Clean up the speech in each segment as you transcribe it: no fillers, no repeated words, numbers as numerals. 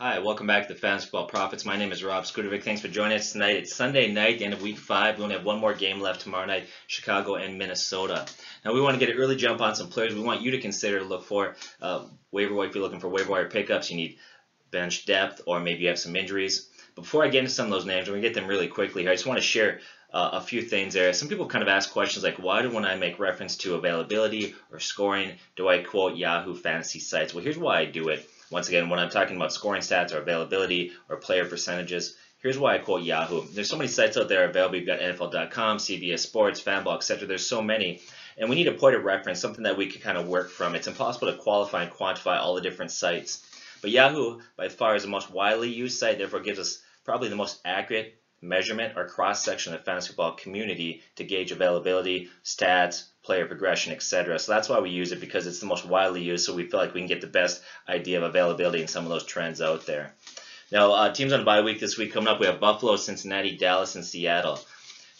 Hi, welcome back to the Fantasy Football Profits. My name is Rob Skudovic. Thanks for joining us tonight. It's Sunday night, the end of Week 5. We only have one more game left tomorrow night, Chicago and Minnesota. Now, we want to get an early jump on some players we want you to consider to look for. Waiver wire, if you're looking for waiver wire pickups, you need bench depth, or maybe you have some injuries. But before I get into some of those names, we're going to get them really quickly here. I just want to share a few things there. Some people kind of ask questions like, why do when I make reference to availability or scoring, do I quote Yahoo fantasy sites? Well, here's why I do it. Once again, when I'm talking about scoring stats or availability or player percentages, here's why I quote Yahoo. There's so many sites out there available. You've got NFL.com, CBS Sports, Fanball, etc. There's so many. And we need a point of reference, something that we can kind of work from. It's impossible to qualify and quantify all the different sites. But Yahoo, by far, is the most widely used site, therefore gives us probably the most accurate measurement or cross-section of the fantasy football community to gauge availability, stats, player progression, etc. So that's why we use it, because it's the most widely used, so we feel like we can get the best idea of availability and some of those trends out there. Now, teams on bye week this week coming up, we have Buffalo, Cincinnati, Dallas, and Seattle.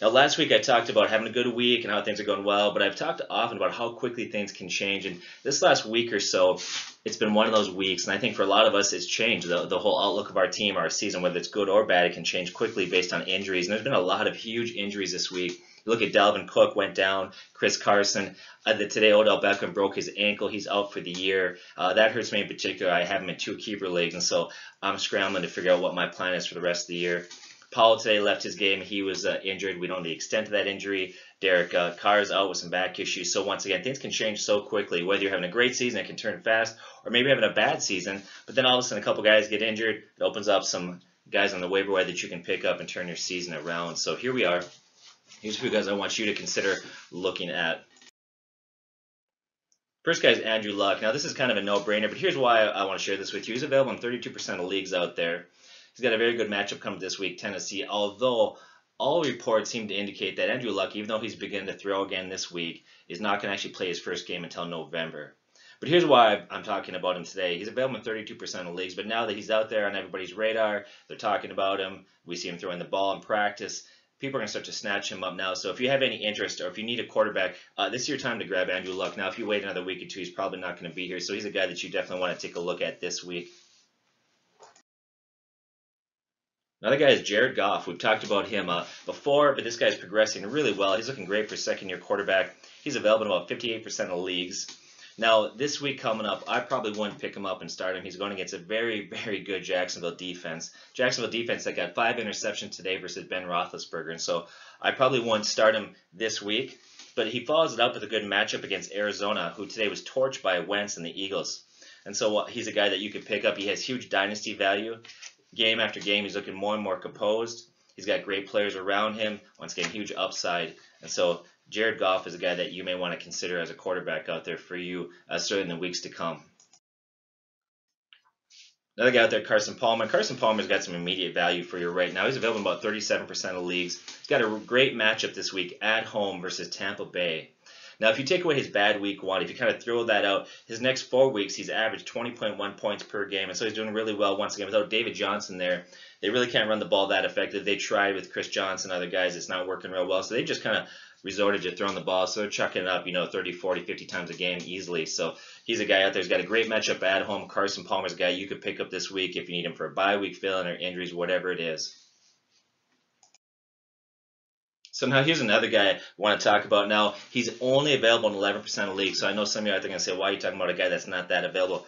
Now, last week I talked about having a good week and how things are going well, but I've talked often about how quickly things can change. And this last week or so, it's been one of those weeks, and I think for a lot of us, it's changed. The whole outlook of our team, our season, whether it's good or bad, it can change quickly based on injuries. And there's been a lot of huge injuries this week. You look at Dalvin Cook went down, Chris Carson. Today, Odell Beckham broke his ankle. He's out for the year. That hurts me in particular. I have him in 2 keeper leagues, and so I'm scrambling to figure out what my plan is for the rest of the year. Powell today left his game. He was injured. We don't know the extent of that injury. Derek Carr's out with some back issues. So once again, things can change so quickly. Whether you're having a great season, it can turn fast, or maybe having a bad season, but then all of a sudden a couple guys get injured. It opens up some guys on the waiver wire that you can pick up and turn your season around. So here we are. Here's a few guys I want you to consider looking at. First guy is Andrew Luck. Now this is kind of a no-brainer, but here's why I want to share this with you. He's available in 32% of leagues out there. He's got a very good matchup coming this week, Tennessee, although all reports seem to indicate that Andrew Luck, even though he's beginning to throw again this week, is not going to actually play his first game until November. But here's why I'm talking about him today. He's available in 32% of leagues, but now that he's out there on everybody's radar, they're talking about him, we see him throwing the ball in practice, people are going to start to snatch him up now. So if you have any interest or if you need a quarterback, this is your time to grab Andrew Luck. Now, if you wait another week or two, he's probably not going to be here. So he's a guy that you definitely want to take a look at this week. Another guy is Jared Goff. We've talked about him before, but this guy's progressing really well. He's looking great for second-year quarterback. He's available in about 58% of leagues. Now, this week coming up, I probably wouldn't pick him up and start him. He's going against a very, very good Jacksonville defense. Jacksonville defense that got 5 interceptions today versus Ben Roethlisberger, and so I probably wouldn't start him this week. But he follows it up with a good matchup against Arizona, who today was torched by Wentz and the Eagles. And so he's a guy that you could pick up. He has huge dynasty value. Game after game, he's looking more and more composed. He's got great players around him. Once again, huge upside. And so Jared Goff is a guy that you may want to consider as a quarterback out there for you, certainly in the weeks to come. Another guy out there, Carson Palmer. Carson Palmer's got some immediate value for you right now. He's available in about 37% of leagues. He's got a great matchup this week at home versus Tampa Bay. Now, if you take away his bad week 1, if you kind of throw that out, his next 4 weeks, he's averaged 20.1 points per game, and so he's doing really well once again. Without David Johnson there, they really can't run the ball that effective. They tried with Chris Johnson and other guys. It's not working real well, so they just kind of resorted to throwing the ball, so they're chucking it up, 30, 40, 50 times a game easily. So he's a guy out there who's got a great matchup at home. Carson Palmer's a guy you could pick up this week if you need him for a bye week fill-in or injuries, whatever it is. So now here's another guy I want to talk about. Now, he's only available in 11% of leagues. So I know some of you out there are going to say, why are you talking about a guy that's not that available?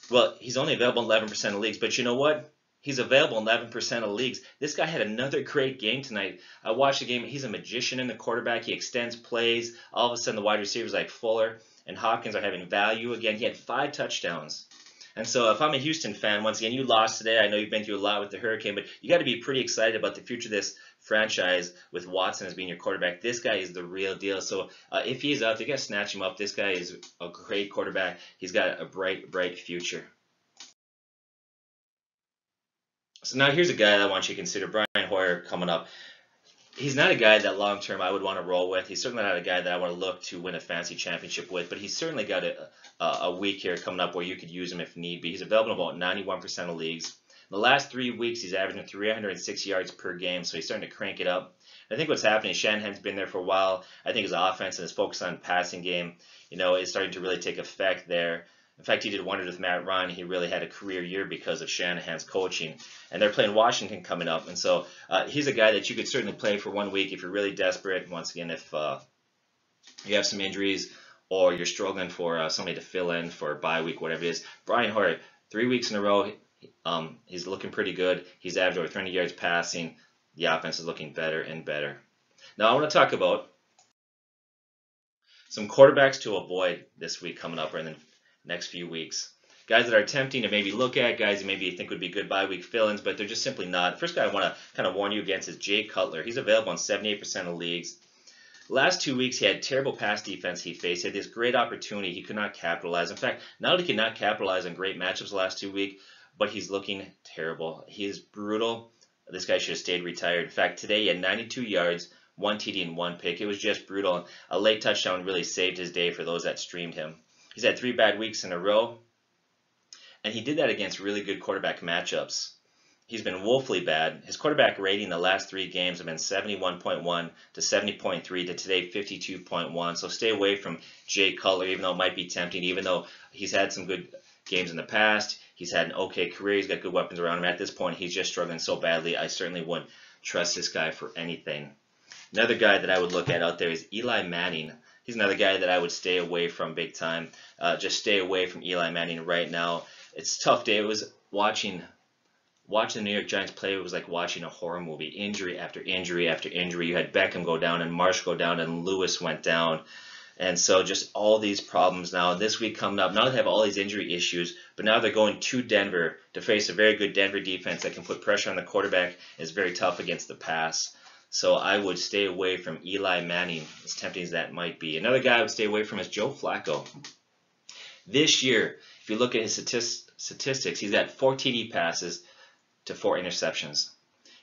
Well, he's only available in 11% of leagues. But you know what? He's available in 11% of leagues. This guy had another great game tonight. I watched the game. He's a magician in the quarterback. He extends plays. All of a sudden, the wide receivers like Fuller and Hopkins are having value again. He had 5 touchdowns. And so if I'm a Houston fan, once again, you lost today. I know you've been through a lot with the Hurricane, but you got to be pretty excited about the future of this franchise with Watson as being your quarterback. This guy is the real deal. So if he's out, you got to snatch him up. This guy is a great quarterback. He's got a bright, bright future. So now here's a guy that I want you to consider, Brian Hoyer, coming up. He's not a guy that long-term I would want to roll with. He's certainly not a guy that I want to look to win a fantasy championship with, but he's certainly got a week here coming up where you could use him if need be. He's available in about 91% of leagues. In the last 3 weeks, he's averaging 306 yards per game, so he's starting to crank it up. I think what's happening is Shanahan's been there for a while. I think his offense and his focus on passing game, is starting to really take effect there. In fact, he did wonders with Matt Ryan. He really had a career year because of Shanahan's coaching. And they're playing Washington coming up. And so he's a guy that you could certainly play for 1 week if you're really desperate. Once again, if you have some injuries or you're struggling for somebody to fill in for a bye week, whatever it is. Brian Hoyer, 3 weeks in a row, he's looking pretty good. He's averaged over 300 yards passing. The offense is looking better and better. Now I want to talk about some quarterbacks to avoid this week coming up or in the next few weeks. Guys that are tempting to maybe look at, guys you maybe think would be good bye week fill-ins, but they're just simply not. The first guy I want to kind of warn you against is Jay Cutler. He's available in 78% of leagues. Last 2 weeks, he had terrible pass defense he faced. He had this great opportunity. He could not capitalize. In fact, not only could not capitalize on great matchups the last 2 weeks, but he's looking terrible. He is brutal. This guy should have stayed retired. In fact, today he had 92 yards, 1 TD and 1 pick. It was just brutal. A late touchdown really saved his day for those that streamed him. He's had 3 bad weeks in a row, and he did that against really good quarterback matchups. He's been woefully bad. His quarterback rating the last 3 games have been 71.1 to 70.3 to today 52.1. So stay away from Jay Cutler, even though it might be tempting, even though he's had some good games in the past. He's had an okay career. He's got good weapons around him. At this point, he's just struggling so badly. I certainly wouldn't trust this guy for anything. Another guy that I would look at out there is Eli Manning. He's another guy that I would stay away from big time. Just stay away from Eli Manning right now. It's a tough day. It was watching the New York Giants play. It was like watching a horror movie. Injury after injury after injury. You had Beckham go down and Marsh go down and Lewis went down. And so just all these problems now. This week coming up, now they have all these injury issues, but now they're going to Denver to face a very good Denver defense that can put pressure on the quarterback. It's very tough against the pass. So I would stay away from Eli Manning, as tempting as that might be. Another guy I would stay away from is Joe Flacco. This year, if you look at his statistics, he's got 4 TD passes to 4 interceptions.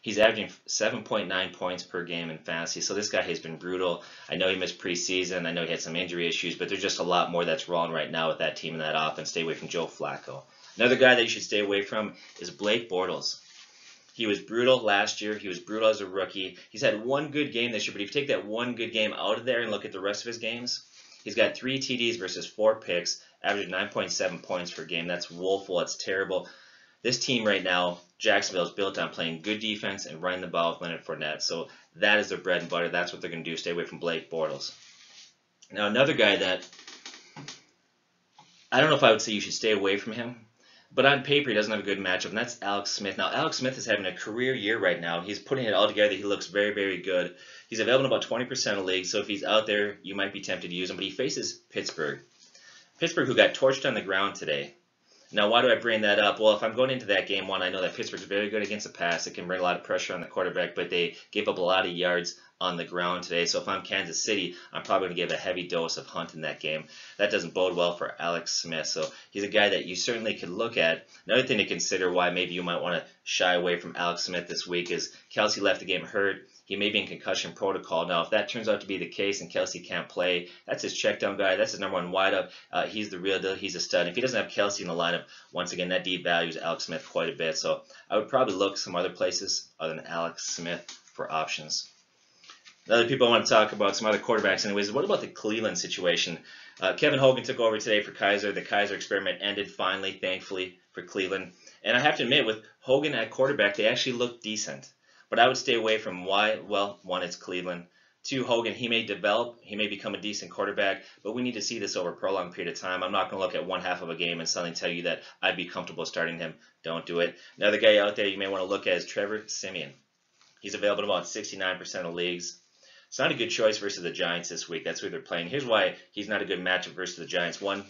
He's averaging 7.9 points per game in fantasy. So this guy has been brutal. I know he missed preseason. I know he had some injury issues, but there's just a lot more that's wrong right now with that team and that offense. Stay away from Joe Flacco. Another guy that you should stay away from is Blake Bortles. He was brutal last year. He was brutal as a rookie. He's had 1 good game this year, but if you take that 1 good game out of there and look at the rest of his games, he's got 3 TDs versus 4 picks, averaging 9.7 points per game. That's woeful. That's terrible. This team right now, Jacksonville, is built on playing good defense and running the ball with Leonard Fournette. So that is their bread and butter. That's what they're going to do. Stay away from Blake Bortles. Now, another guy that I don't know if I would say you should stay away from him, but on paper he doesn't have a good matchup, and that's Alex Smith. Now, Alex Smith is having a career year right now. He's putting it all together. He looks very, very good. He's available in about 20% of leagues, so if he's out there, you might be tempted to use him. But he faces Pittsburgh. Pittsburgh, who got torched on the ground today. Now, why do I bring that up? Well, if I'm going into that game, one, I know that Pittsburgh's very good against the pass. It can bring a lot of pressure on the quarterback, but they gave up a lot of yards on the ground today. So if I'm Kansas City, I'm probably going to give a heavy dose of Hunt in that game. That doesn't bode well for Alex Smith. So he's a guy that you certainly could look at. Another thing to consider why maybe you might want to shy away from Alex Smith this week is Kelsey left the game hurt. He may be in concussion protocol. Now, if that turns out to be the case and Kelsey can't play, that's his check down guy. That's his number 1 wideout. He's the real deal. He's a stud. If he doesn't have Kelsey in the lineup, once again, that devalues Alex Smith quite a bit. So I would probably look some other places other than Alex Smith for options. Other people I want to talk about, some other quarterbacks anyways. What about the Cleveland situation? Kevin Hogan took over today for Kaiser. The Kaiser experiment ended finally, thankfully, for Cleveland. And I have to admit, with Hogan at quarterback, they actually looked decent. But I would stay away from why. Well, 1, it's Cleveland. 2, Hogan, he may develop. He may become a decent quarterback, but we need to see this over a prolonged period of time. I'm not going to look at 1 half of a game and suddenly tell you that I'd be comfortable starting him. Don't do it. Another guy out there you may want to look at is Trevor Siemian. He's available in about 69% of leagues. It's not a good choice versus the Giants this week. That's who they're playing. Here's why he's not a good matchup versus the Giants. 1,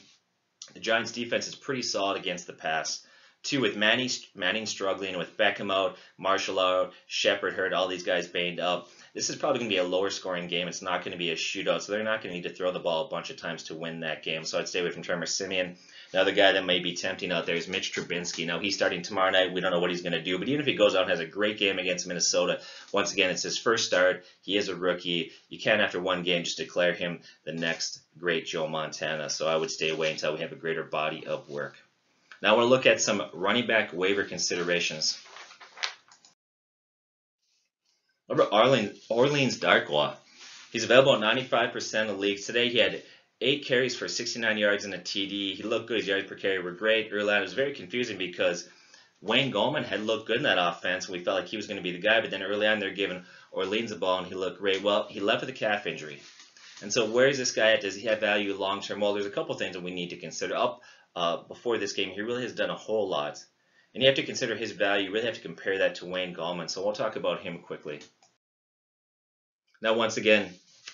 the Giants' defense is pretty solid against the pass. 2, with Manning struggling, with Beckham out, Marshall out, Shepard hurt, all these guys banged up. This is probably going to be a lower scoring game. It's not going to be a shootout, so they're not going to need to throw the ball a bunch of times to win that game. So I'd stay away from Trevor Siemian. Another guy that may be tempting out there is Mitch Trubisky. Now, he's starting tomorrow night. We don't know what he's going to do, but even if he goes out and has a great game against Minnesota, once again, it's his first start. He is a rookie. You can't, after 1 game, just declare him the next great Joe Montana. So I would stay away until we have a greater body of work. Now I want to look at some running back waiver considerations. What about Orleans Darkwa? He's available in 95% of leagues. Today he had 8 carries for 69 yards and a TD. He looked good. His yards per carry were great. Early on, it was very confusing because Wayne Gallman had looked good in that offense, and we felt like he was going to be the guy. But then early on, they're giving Orleans the ball, and he looked great. Well, he left with a calf injury. And so where is this guy at? Does he have value long term? Well, there's a couple things that we need to consider. Before this game, he really has done a whole lot. And you have to consider his value. You really have to compare that to Wayne Gallman. So we'll talk about him quickly. Now, once again,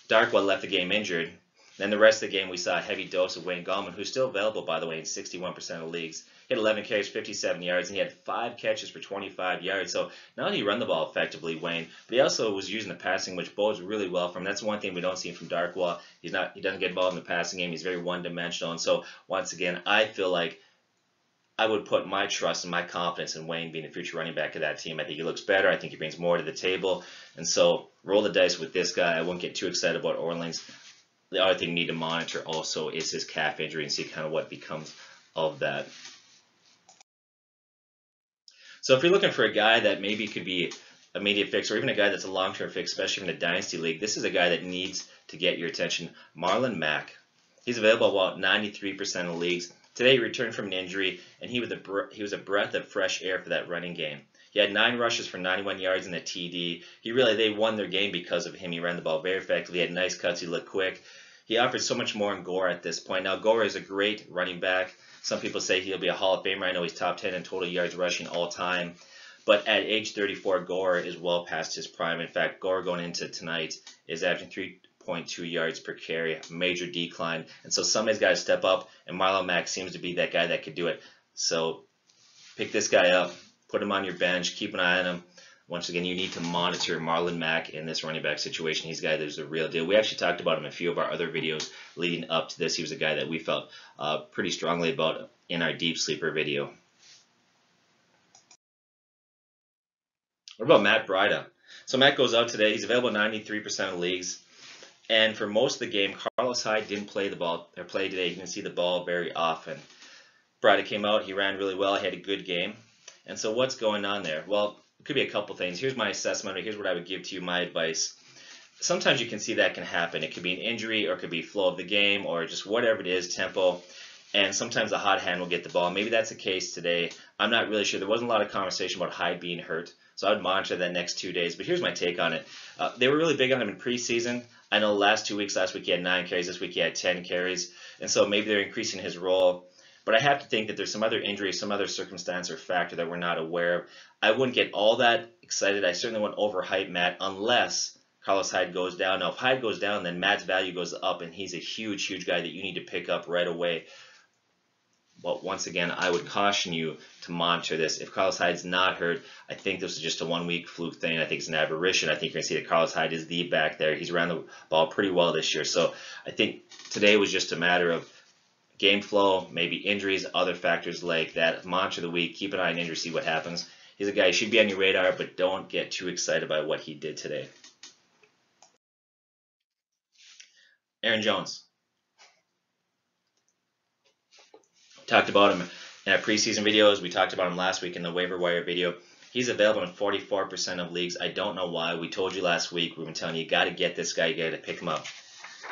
Darkwa left the game injured. Then the rest of the game, we saw a heavy dose of Wayne Gallman, who's still available, by the way, in 61% of leagues. He had 11 carries, 57 yards, and he had 5 catches for 25 yards. So not only did he run the ball effectively, Wayne, but he also was using the passing, which bodes really well for him. That's one thing we don't see from Darkwa. He doesn't get involved in the passing game. He's very one-dimensional. And so, once again, I feel like I would put my trust and my confidence in Wayne being the future running back of that team. I think he looks better. I think he brings more to the table. And so roll the dice with this guy. I wouldn't get too excited about Orleans. The other thing you need to monitor also is his calf injury and see kind of what becomes of that. So if you're looking for a guy that maybe could be a immediate fix or even a guy that's a long-term fix, especially in a dynasty league, this is a guy that needs to get your attention. Marlon Mack. He's available about 93% of leagues. Today he returned from an injury, and he was a breath of fresh air for that running game. He had 9 rushes for 91 yards and a TD. They won their game because of him. He ran the ball very effectively. He had nice cuts. He looked quick. He offers so much more in Gore at this point. Now, Gore is a great running back. Some people say he'll be a Hall of Famer. I know he's top 10 in total yards rushing all time. But at age 34, Gore is well past his prime. In fact, Gore going into tonight is averaging 3.2 yards per carry, major decline. And so somebody's got to step up, and Marlon Mack seems to be that guy that could do it. So pick this guy up, put him on your bench, keep an eye on him. Once again, you need to monitor Marlon Mack in this running back situation. He's a guy that's a real deal. We actually talked about him in a few of our other videos leading up to this. He was a guy that we felt pretty strongly about in our Deep Sleeper video. What about Matt Breida? So Matt goes out today. He's available in 93% of leagues. And for most of the game, Carlos Hyde didn't play today. You can see the ball very often. Breida came out. He ran really well. He had a good game. And so what's going on there? Well, it could be a couple things. Here's my assessment, or here's what I would give to you, my advice. Sometimes you can see that can happen. It could be an injury, or it could be flow of the game, or just whatever it is, tempo. And sometimes the hot hand will get the ball. Maybe that's the case today. I'm not really sure. There wasn't a lot of conversation about Hyde being hurt. So I would monitor that next 2 days. But here's my take on it. They were really big on him in preseason. I know last week he had 9 carries. This week he had 10 carries. And so maybe they're increasing his role. But I have to think that there's some other injury, some other circumstance or factor that we're not aware of. I wouldn't get all that excited. I certainly wouldn't overhype Matt unless Carlos Hyde goes down. Now, if Hyde goes down, then Matt's value goes up, and he's a huge, huge guy that you need to pick up right away. But once again, I would caution you to monitor this. If Carlos Hyde's not hurt, I think this is just a one-week fluke thing. I think it's an aberration. I think you're going to see that Carlos Hyde is the back there. He's ran the ball pretty well this year. So I think today was just a matter of game flow, maybe injuries, other factors like that. Monitor the week, keep an eye on injury, see what happens. He's a guy who should be on your radar, but don't get too excited by what he did today. Aaron Jones. Talked about him in our preseason videos. We talked about him last week in the waiver wire video. He's available in 44% of leagues. I don't know why. We told you last week. We've been telling you, you got to get this guy. You got to pick him up.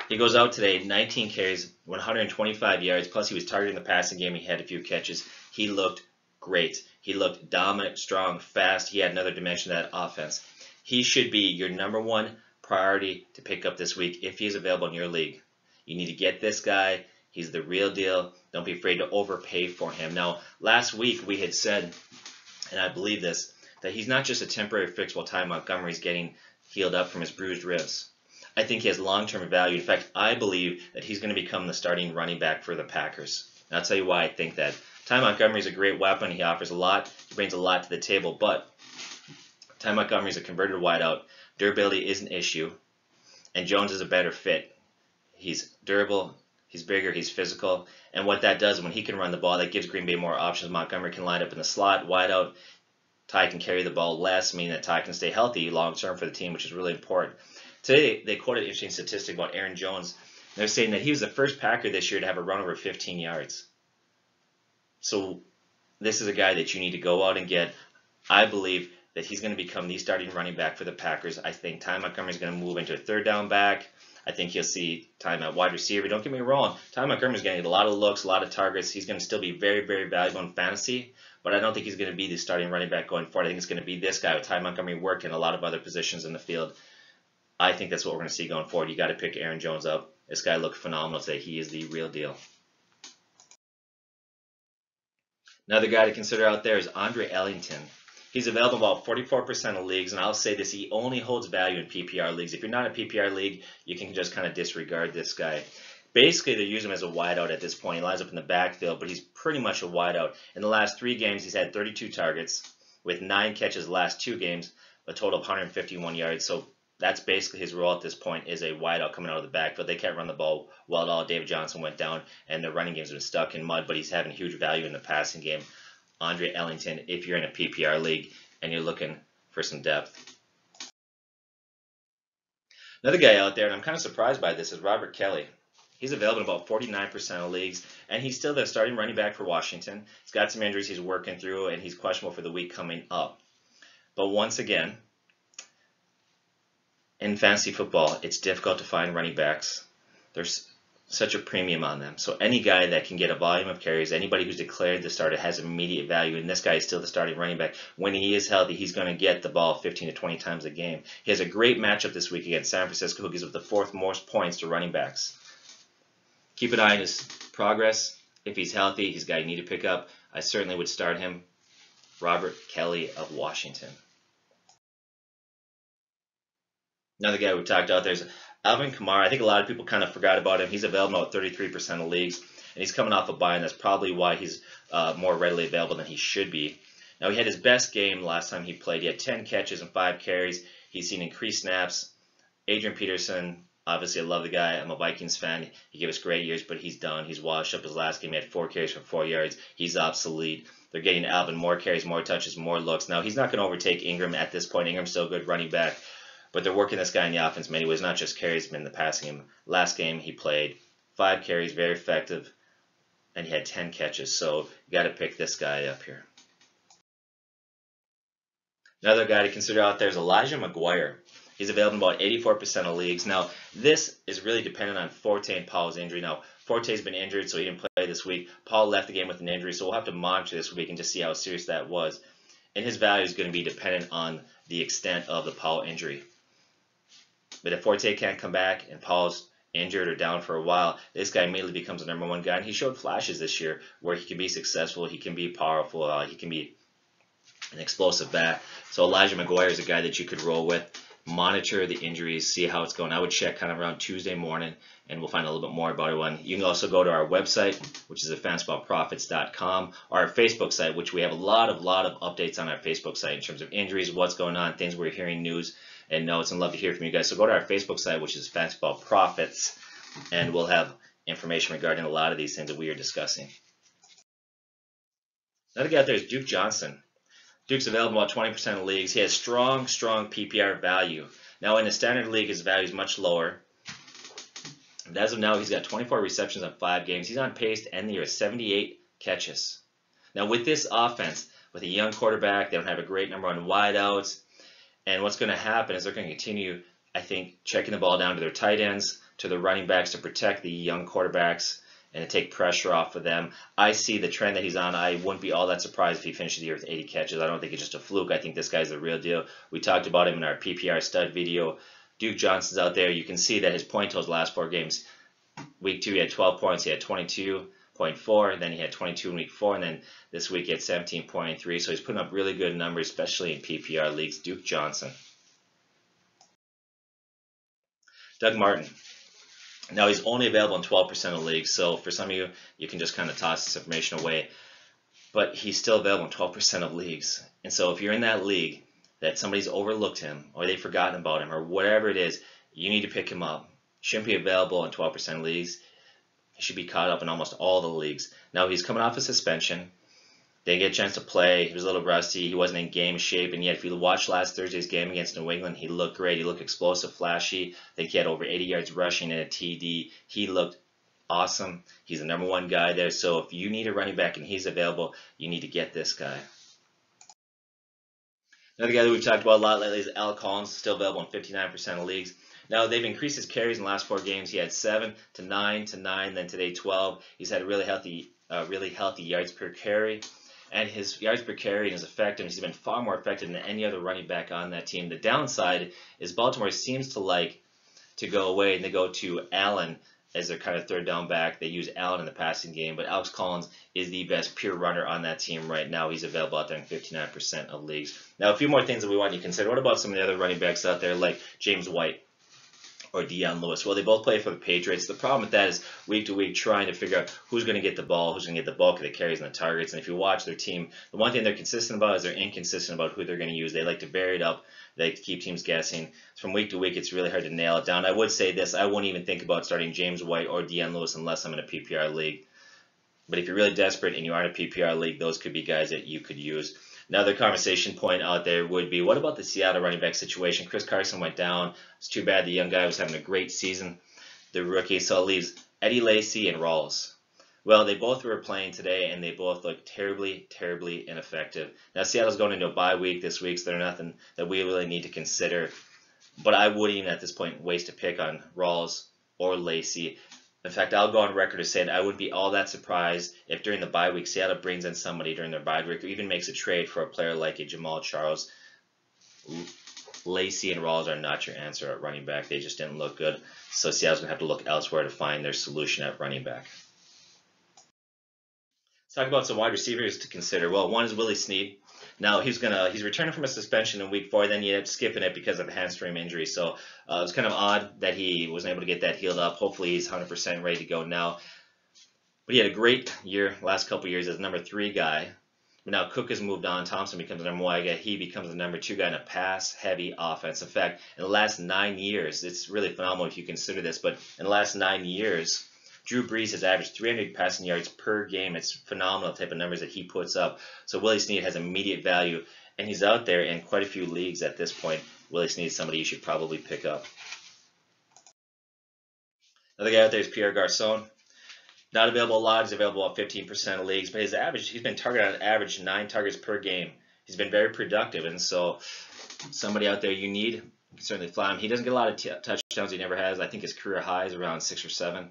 He goes out today, 19 carries, 125 yards, plus he was targeting the passing game. He had a few catches. He looked great. He looked dominant, strong, fast. He had another dimension to that offense. He should be your #1 priority to pick up this week if he's available in your league. You need to get this guy. He's the real deal. Don't be afraid to overpay for him. Now, last week we had said, and I believe this, that he's not just a temporary fix while Ty Montgomery's getting healed up from his bruised ribs. I think he has long-term value. In fact, I believe that he's going to become the starting running back for the Packers. And I'll tell you why I think that. Ty Montgomery is a great weapon. He offers a lot. He brings a lot to the table. But Ty Montgomery is a converted wideout. Durability is an issue. And Jones is a better fit. He's durable. He's bigger. He's physical. And what that does, when he can run the ball, that gives Green Bay more options. Montgomery can line up in the slot, wideout. Ty can carry the ball less, meaning that Ty can stay healthy long-term for the team, which is really important. Today, they quoted an interesting statistic about Aaron Jones. They're saying that he was the first Packer this year to have a run over 15 yards. So this is a guy that you need to go out and get. I believe that he's going to become the starting running back for the Packers. I think Ty Montgomery is going to move into a third down back. I think he'll see time at wide receiver. Don't get me wrong, Ty Montgomery's going to get a lot of looks, a lot of targets. He's going to still be very, very valuable in fantasy, but I don't think he's going to be the starting running back going forward. I think it's going to be this guy with Ty Montgomery working a lot of other positions in the field. I think that's what we're going to see going forward. You got to pick Aaron Jones up. This guy looked phenomenal today. He is the real deal. Another guy to consider out there is Ellington. He's available about 44% of leagues, and I'll say this, he only holds value in PPR leagues. If you're not in a PPR league, you can just kind of disregard this guy. Basically, they use him as a wideout at this point. He lines up in the backfield, but he's pretty much a wideout. In the last 3 games, he's had 32 targets with 9 catches the last 2 games, a total of 151 yards. So that's basically his role at this point, is a wideout coming out of the backfield. They can't run the ball well at all. David Johnson went down, and the running game's been stuck in mud, but he's having huge value in the passing game. Ellington, if you're in a PPR league and you're looking for some depth. Another guy out there, and I'm kind of surprised by this, is Robert Kelly. He's available in about 49% of leagues, and he's still the starting running back for Washington. He's got some injuries he's working through, and he's questionable for the week coming up. But once again, in fantasy football, it's difficult to find running backs. There's such a premium on them. So any guy that can get a volume of carries, anybody who's declared the starter has immediate value, and this guy is still the starting running back. When he is healthy, he's going to get the ball 15 to 20 times a game. He has a great matchup this week against San Francisco, who gives up the 4th most points to running backs. Keep an eye on his progress. If he's healthy, he's a guy you need to pick up. I certainly would start him. Robert Kelly of Washington. Another guy we talked about there is Alvin Kamara. I think a lot of people kind of forgot about him. He's available in about 33% of leagues, and he's coming off a bye, and that's probably why he's more readily available than he should be. Now, he had his best game last time he played. He had 10 catches and 5 carries. He's seen increased snaps. Adrian Peterson, obviously I love the guy. I'm a Vikings fan. He gave us great years, but he's done. He's washed up his last game. He had 4 carries for 4 yards. He's obsolete. They're getting Alvin more carries, more touches, more looks. Now, he's not going to overtake Engram at this point. Ingram's still a good running back. But they're working this guy in the offense in many ways, not just carries, but in the passing game. Last game he played 5 carries, very effective, and he had 10 catches. So you got to pick this guy up here. Another guy to consider out there is Elijah McGuire. He's available in about 84% of leagues. Now, this is really dependent on Forte and Paul's injury. Now, Forte's been injured, so he didn't play this week. Paul left the game with an injury, so we'll have to monitor this week and just see how serious that was. And his value is going to be dependent on the extent of the Paul injury. But if Forte can't come back and Paul's injured or down for a while, this guy immediately becomes the #1 guy. And he showed flashes this year where he can be successful, he can be powerful, he can be an explosive back. So Elijah McGuire is a guy that you could roll with. Monitor the injuries, see how it's going. I would check kind of around Tuesday morning, and we'll find a little bit more about it. You can also go to our website, which is at fantasyballprofits.com, or our Facebook site, which we have a lot of updates on our Facebook site in terms of injuries, what's going on, things we're hearing, news and notes, and love to hear from you guys. So go to our Facebook site, which is Fantasy Ball Profits, and we'll have information regarding a lot of these things that we are discussing. Another guy out there is Duke Johnson. Duke's available in about 20% of leagues. He has strong PPR value. Now, in the standard league, his value is much lower. And as of now, he's got 24 receptions on 5 games. He's on pace to end the year with 78 catches. Now, with this offense, with a young quarterback, they don't have a great number on wideouts. And what's going to happen is they're going to continue, I think, checking the ball down to their tight ends, to the running backs to protect the young quarterbacks and to take pressure off of them. I see the trend that he's on. I wouldn't be all that surprised if he finishes the year with 80 catches. I don't think it's just a fluke. I think this guy's the real deal. We talked about him in our PPR stud video. Duke Johnson's out there. You can see that his point totals last 4 games. Week 2, he had 12 points. He had 22.4. Then he had 22 in week 4. And then this week he had 17.3. So he's putting up really good numbers, especially in PPR leagues. Duke Johnson. Doug Martin. Now, he's only available in 12% of leagues, so for some of you, you can just kind of toss this information away. But he's still available in 12% of leagues. And so if you're in that league that somebody's overlooked him or they've forgotten about him or whatever it is, you need to pick him up. He shouldn't be available in 12% of leagues. He should be caught up in almost all the leagues. Now, he's coming off a suspension. Didn't get a chance to play. He was a little rusty. He wasn't in game shape. And yet, if you watch last Thursday's game against New England, he looked great. He looked explosive, flashy. I think he had over 80 yards rushing and a TD. He looked awesome. He's the #1 guy there. So if you need a running back and he's available, you need to get this guy. Another guy that we've talked about a lot lately is Al Collins, still available in 59% of leagues. Now they've increased his carries in the last 4 games. He had 7 to 9 to 9, then today 12. He's had a really healthy yards per carry. And his yards per carry and his effectiveness, he's been far more effective than any other running back on that team. The downside is Baltimore seems to like to go away, and they go to Allen as their kind of third down back. They use Allen in the passing game, but Alex Collins is the best pure runner on that team right now. He's available out there in 59% of leagues. Now, a few more things that we want you to consider. What about some of the other running backs out there like James White or DeShaun Lewis? Well, they both play for the Patriots. The problem with that is week to week trying to figure out who's going to get the ball, who's going to get the bulk of the carries and the targets. And if you watch their team, the one thing they're consistent about is they're inconsistent about who they're going to use. They like to vary it up. They like to keep teams guessing. From week to week, it's really hard to nail it down. I would say this. I wouldn't even think about starting James White or DeShaun Lewis unless I'm in a PPR league. But if you're really desperate and you aren't a PPR league, those could be guys that you could use. Another conversation point out there would be, what about the Seattle running back situation? Chris Carson went down. It's too bad. The young guy was having a great season, the rookie. So it leaves Eddie Lacy and Rawls. Well, they both were playing today, and they both look terribly, terribly ineffective. Now, Seattle's going into a bye week this week, so they're nothing that we really need to consider. But I wouldn't even at this point waste a pick on Rawls or Lacy. In fact, I'll go on record as saying I wouldn't be all that surprised if during the bye week Seattle brings in somebody during their bye week or even makes a trade for a player like a Jamal Charles. Lacy and Rawls are not your answer at running back. They just didn't look good. So Seattle's going to have to look elsewhere to find their solution at running back. Let's talk about some wide receivers to consider. Well, one is Willie Sneed. Now he's returning from a suspension in week 4, then he ended up skipping it because of a hamstring injury. So it was kind of odd that he wasn't able to get that healed up. Hopefully he's 100% ready to go now. But he had a great year last couple years as number 3 guy. But now Cook has moved on. Thompson becomes the number 1 guy. He becomes the number 2 guy in a pass-heavy offense. In fact, in the last 9 years, it's really phenomenal if you consider this, but in the last 9 years, Drew Brees has averaged 300 passing yards per game. It's phenomenal type of numbers that he puts up. So Willie Sneed has immediate value, and he's out there in quite a few leagues at this point. Willie Sneed is somebody you should probably pick up. Another guy out there is Pierre Garçon. Not available a lot. He's available at 15% of leagues, but he's been targeted on average 9 targets per game. He's been very productive, and so somebody out there you need, you can certainly fly him. He doesn't get a lot of touchdowns. He never has. I think his career high is around 6 or 7.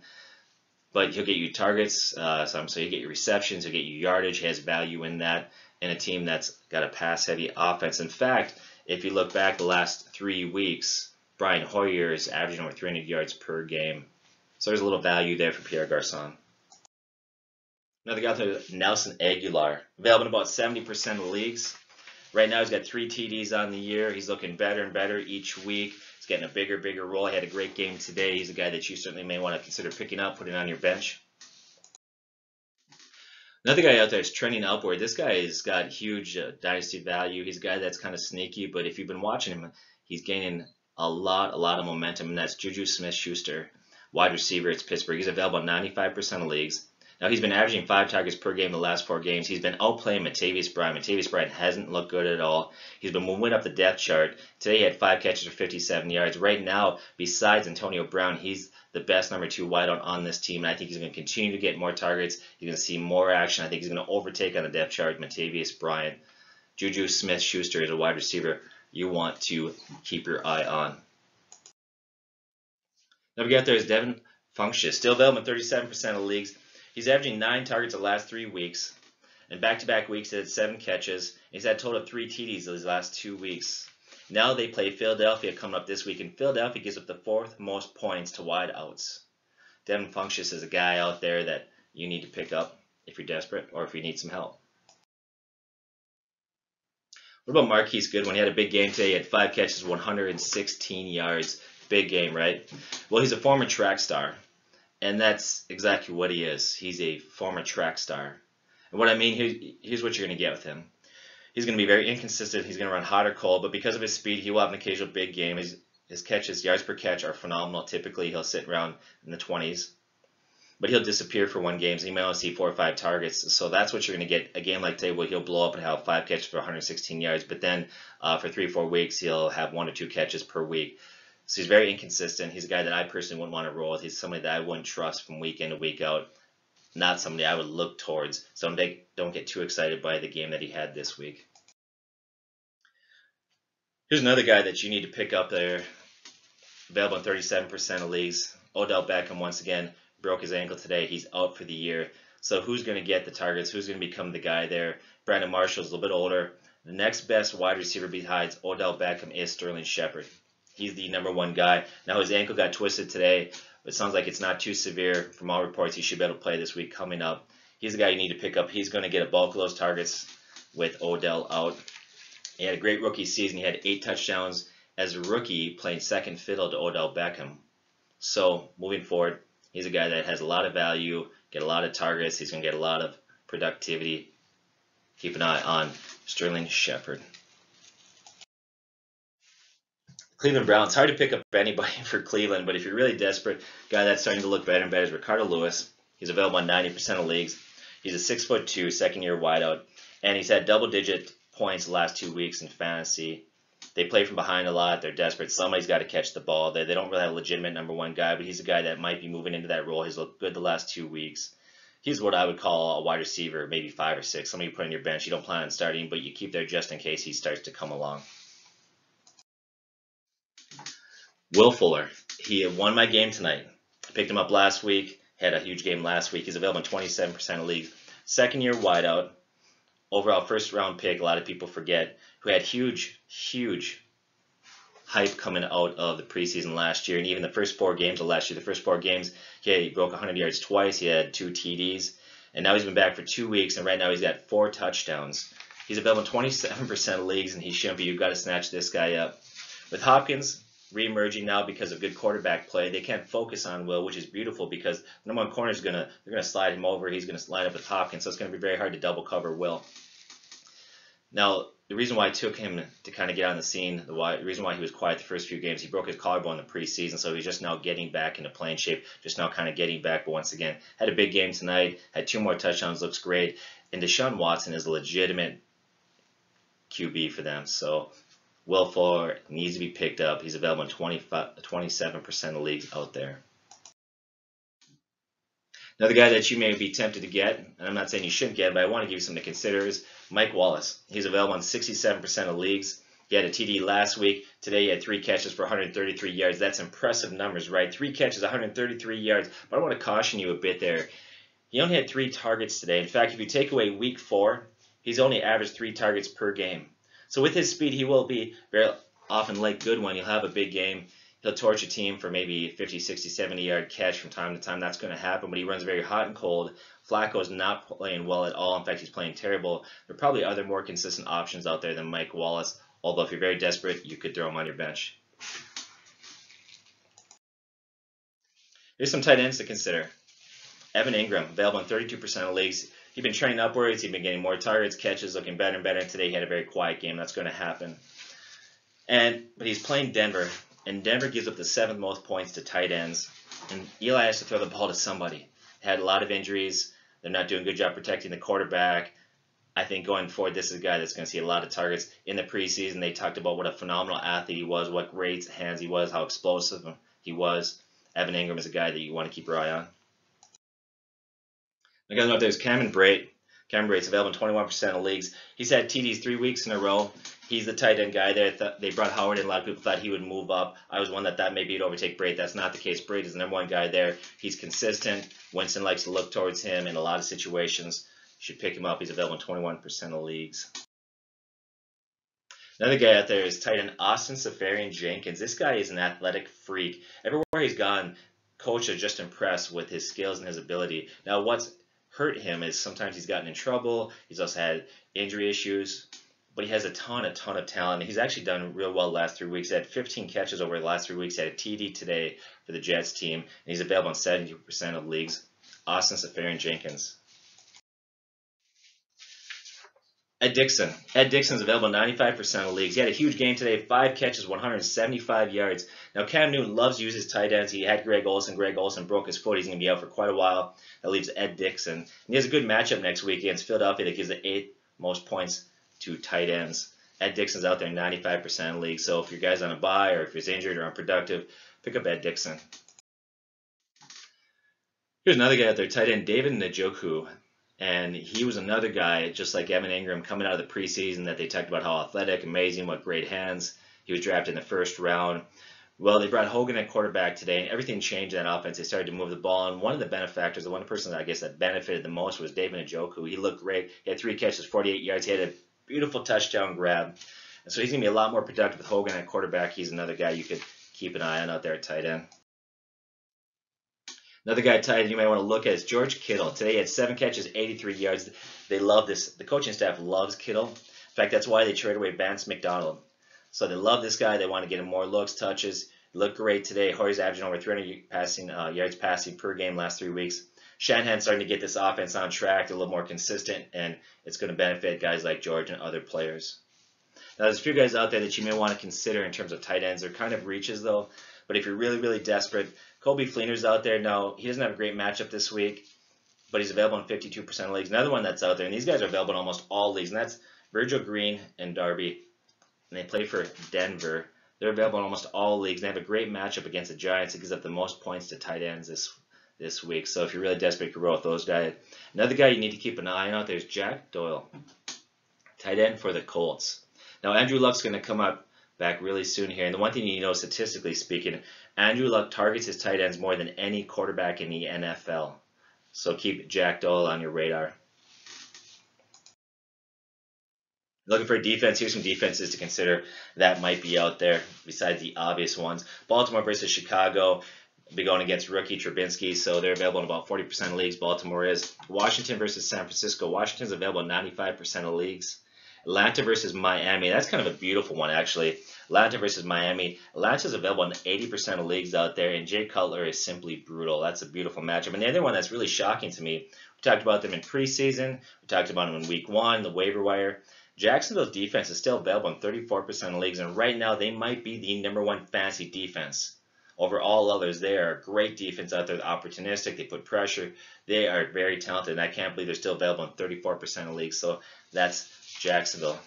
But he'll get you targets, so you get your receptions, he'll get you yardage. He has value in that in a team that's got a pass-heavy offense. In fact, if you look back the last 3 weeks, Brian Hoyer is averaging over 300 yards per game. So there's a little value there for Pierre Garçon. Another guy there, Nelson Agholor, available in about 70% of leagues. Right now he's got 3 TDs on the year. He's looking better and better each week. He's getting a bigger role. He had a great game today. He's a guy that you certainly may want to consider picking up, putting on your bench. Another guy out there is trending upward. This guy has got huge dynasty value. He's a guy that's kind of sneaky, but if you've been watching him, he's gaining a lot of momentum, and that's JuJu SmithSchuster, wide receiver at Pittsburgh. He's available in 95% of leagues. Now, he's been averaging 5 targets per game the last 4 games. He's been outplaying Martavis Bryant. Martavis Bryant hasn't looked good at all. He's been moving up the depth chart. Today he had 5 catches for 57 yards. Right now, besides Antonio Brown, he's the best number 2 wideout on this team. And I think he's going to continue to get more targets. He's going to see more action. I think he's going to overtake on the depth chart Martavis Bryant. JuJu SmithSchuster is a wide receiver you want to keep your eye on. Now we got there is Devin Function. Still available in 37% of leagues. He's averaging 9 targets the last 3 weeks. And back-to-back weeks, he had 7 catches. He's had a total of 3 TDs these last 2 weeks. Now they play Philadelphia coming up this week, and Philadelphia gives up the 4th most points to wideouts. Devin Function is a guy out there that you need to pick up if you're desperate or if you need some help. What about Marquise Goodwin? He had a big game today. He had 5 catches, 116 yards. Big game, right? Well, he's a former track star. And that's exactly what he is. He's a former track star. And what I mean, here's what you're going to get with him. He's going to be very inconsistent. He's going to run hot or cold, but because of his speed, he will have an occasional big game. His catches, yards per catch, are phenomenal. Typically, he'll sit around in the 20s. But he'll disappear for 1 game, so you may only see 4 or 5 targets. So that's what you're going to get. A game like today where he'll blow up and have 5 catches for 116 yards, but then for 3 or 4 weeks, he'll have 1 or 2 catches per week. So he's very inconsistent. He's a guy that I personally wouldn't want to roll with. He's somebody that I wouldn't trust from week in to week out. Not somebody I would look towards. So don't get too excited by the game that he had this week. Here's another guy that you need to pick up there. available in 37% of leagues. Odell Beckham, once again, broke his ankle today. He's out for the year. So who's going to get the targets? Who's going to become the guy there? Brandon Marshall's a little bit older. The next best wide receiver besides Odell Beckham is Sterling Shepard. He's the #1 guy. Now his ankle got twisted today, but it sounds like it's not too severe. From all reports, he should be able to play this week coming up. He's the guy you need to pick up. He's going to get a bulk of those targets with Odell out. He had a great rookie season. He had 8 touchdowns as a rookie, playing second fiddle to Odell Beckham. So moving forward, he's a guy that has a lot of value, get a lot of targets. He's going to get a lot of productivity. Keep an eye on Sterling Shepard. Cleveland Browns. Hard to pick up anybody for Cleveland, but if you're really desperate, guy that's starting to look better and better is Ricardo Lewis. He's available in 90% of leagues. He's a 6'2", second-year wideout, and he's had double-digit points the last 2 weeks in fantasy. They play from behind a lot. They're desperate. Somebody's got to catch the ball. They don't really have a legitimate #1 guy, but he's a guy that might be moving into that role. He's looked good the last 2 weeks. He's what I would call a wide receiver, maybe 5 or 6. Somebody you put on your bench. You don't plan on starting, but you keep there just in case he starts to come along. Will Fuller. He won my game tonight. I picked him up last week. Had a huge game last week. He's available in 27% of leagues. Second-year wideout. Overall first-round pick, a lot of people forget, who had huge hype coming out of the preseason last year, and even the first 4 games of last year. The first 4 games, he broke 100 yards twice. He had 2 TDs, and now he's been back for 2 weeks, and right now he's got 4 touchdowns. He's available in 27% of leagues, and he shouldn't be. You've got to snatch this guy up. With Hopkins re-emerging now because of good quarterback play, they can't focus on Will, which is beautiful because the #1 corner is they're gonna slide him over. He's gonna line up with Hopkins, so it's gonna be very hard to double cover Will. Now, the reason why I took him to kind of get on the scene, the reason why he was quiet the first few games, he broke his collarbone in the preseason, so he's just now getting back into playing shape, just now kind of getting back. But once again, had a big game tonight, had 2 more touchdowns, looks great. And DeShaun Watson is a legitimate QB for them. So Will Fuller needs to be picked up. He's available in 27% of leagues out there. Another guy that you may be tempted to get, and I'm not saying you shouldn't get, but I want to give you something to consider, is Mike Wallace. He's available in 67% of leagues. He had a TD last week. Today he had 3 catches for 133 yards. That's impressive numbers, right? 3 catches, 133 yards. But I want to caution you a bit there. He only had 3 targets today. In fact, if you take away week 4, he's only averaged 3 targets per game. So with his speed, he will be very often like Goodwin. He'll have a big game. He'll torch a team for maybe 50, 60, 70-yard catch from time to time. That's going to happen, but he runs very hot and cold. Flacco's not playing well at all. In fact, he's playing terrible. There are probably other more consistent options out there than Mike Wallace, although if you're very desperate, you could throw him on your bench. Here's some tight ends to consider. Evan Engram, available in 32% of leagues. He's been trending upwards. He's been getting more targets, catches, looking better and better. And today he had a very quiet game. That's going to happen. But he's playing Denver. And Denver gives up the 7th most points to tight ends. And Eli has to throw the ball to somebody. Had a lot of injuries. They're not doing a good job protecting the quarterback. I think going forward, this is a guy that's going to see a lot of targets. In the preseason, they talked about what a phenomenal athlete he was, what great hands he was, how explosive he was. Evan Engram is a guy that you want to keep your eye on. The guy out there is Cameron Brate. Cameron Brate's available in 21% of leagues. He's had TDs 3 weeks in a row. He's the tight end guy there. They brought Howard in. A lot of people thought he would move up. I was one that thought maybe he'd overtake Brate. That's not the case. Brate is the #1 guy there. He's consistent. Winston likes to look towards him in a lot of situations. You should pick him up. He's available in 21% of leagues. Another guy out there is tight end Austin Seferian-Jenkins. This guy is an athletic freak. Everywhere he's gone, coach is just impressed with his skills and his ability. Now, what's hurt him is sometimes he's gotten in trouble. He's also had injury issues. But he has a ton of talent. He's actually done real well the last 3 weeks. He had 15 catches over the last 3 weeks. He had a TD today for the Jets team. And he's available in 70% of leagues. Austin Seferian-Jenkins. Ed Dixon. Ed Dixon's available in 95% of leagues. He had a huge game today. 5 catches, 175 yards. Now, Cam Newton loves to use his tight ends. He had Greg Olsen. Greg Olsen broke his foot. He's going to be out for quite a while. That leaves Ed Dixon. And he has a good matchup next week against Philadelphia that gives the 8th most points to tight ends. Ed Dixon's out there in 95% of leagues. So if your guy's on a bye or if he's injured or unproductive, pick up Ed Dixon. Here's another guy out there, tight end David Njoku. And he was another guy, just like Evan Engram, coming out of the preseason that they talked about how athletic, amazing, what great hands. He was drafted in the 1st round. Well, they brought Hogan at quarterback today, and everything changed in that offense. They started to move the ball, and one of the benefactors, the one person I guess that benefited the most was David Njoku. He looked great. He had 3 catches, 48 yards. He had a beautiful touchdown grab. And so he's going to be a lot more productive with Hogan at quarterback. He's another guy you could keep an eye on out there at tight end. Another guy tight end you might want to look at is George Kittle. Today he had 7 catches, 83 yards. They love this. The coaching staff loves Kittle. In fact, that's why they traded away Vance McDonald. So they love this guy. They want to get him more looks, touches. He looked great today. Hoyer's averaging over 300 yards passing per game last 3 weeks. Shanahan's starting to get this offense on track, a little more consistent, and it's going to benefit guys like George and other players. Now, there's a few guys out there that you may want to consider in terms of tight ends. They're kind of reaches, though. But if you're really, really desperate, Colby Fleener's out there. Now, he doesn't have a great matchup this week, but he's available in 52% of leagues. Another one that's out there, and these guys are available in almost all leagues, and that's Virgil Green and Darby. And they play for Denver. They're available in almost all leagues. They have a great matchup against the Giants. It gives up the most points to tight ends this week. So if you're really desperate, you can roll with those guys. Another guy you need to keep an eye on out there is Jack Doyle, tight end for the Colts. Now, Andrew Luck's going to come up back really soon here. And the one thing you know, statistically speaking, Andrew Luck targets his tight ends more than any quarterback in the NFL. So keep Jack Doyle on your radar. Looking for a defense, here's some defenses to consider that might be out there besides the obvious ones. Baltimore versus Chicago. Be going against rookie Trubinsky, so they're available in about 40% of leagues. Baltimore is. Washington versus San Francisco. Washington's available in 95% of leagues. Atlanta versus Miami. That's kind of a beautiful one, actually. Atlanta versus Miami. Atlanta's available in 80% of leagues out there, and Jay Cutler is simply brutal. That's a beautiful matchup. And the other one that's really shocking to me, we talked about them in preseason. We talked about them in week 1, the waiver wire. Jacksonville's defense is still available in 34% of leagues, and right now they might be the #1 fantasy defense over all others. They are a great defense out there. They're opportunistic. They put pressure. They are very talented, and I can't believe they're still available in 34% of leagues. So that's Jacksonville.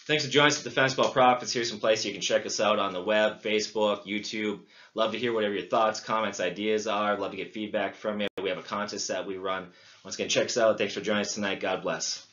Thanks for joining us at the Fantasy Football Profits. Here's some places you can check us out on the web, Facebook, YouTube. Love to hear whatever your thoughts, comments, ideas are. Love to get feedback from you. We have a contest that we run. Once again, check us out. Thanks for joining us tonight. God bless.